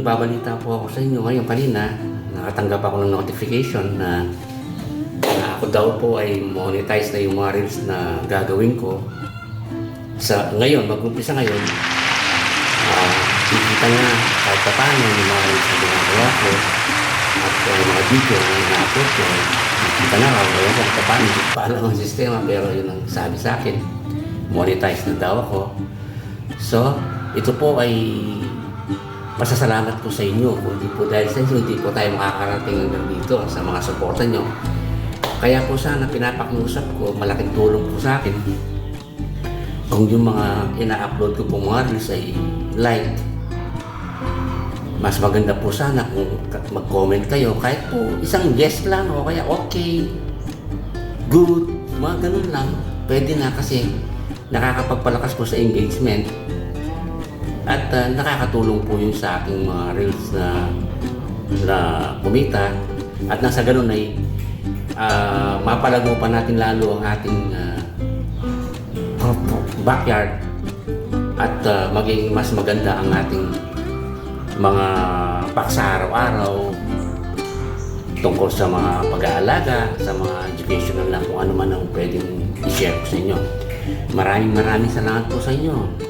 nagbabalita po ako sa inyo ngayon. Kanina, nakatanggap ako ng notification na ako daw po ay monetize na yung mga reels na gagawin ko. Ngayon, mag-umpisa ngayon, kikita na kahit pa paano yung mga reels na ginagawa ko at yung mga video na ina-upload ko. Kikita na ako, kaya kahit pa paano, hindi pa alam ang sistema, pero yun ang sabi sa akin, monetize na daw ako. So, ito po ay pasasalamat ko sa inyo. Kung hindi po dahil sa inyo, hindi po tayo makakarating hanggang dito sa mga suporta nyo. Kaya po sana pinapakiusap ko, malaking tulong po sa akin kung yung mga ina-upload ko po mga reels ay like. Mas maganda po sana kung mag-comment kayo kahit po isang yes lang o kaya okay, good, mga ganun lang. Pwede na kasi nakakapagpalakas po sa engagement at nakakatulong po yun sa aking mga reels na kumita at nasa ganun ay mapalago pa natin lalo ang ating backyard at maging mas maganda ang ating mga paksa araw-araw tungkol sa mga pag-aalaga, sa mga educational na kung ano man ang pwedeng i-share ko sa inyo. Maraming salamat po sa inyo.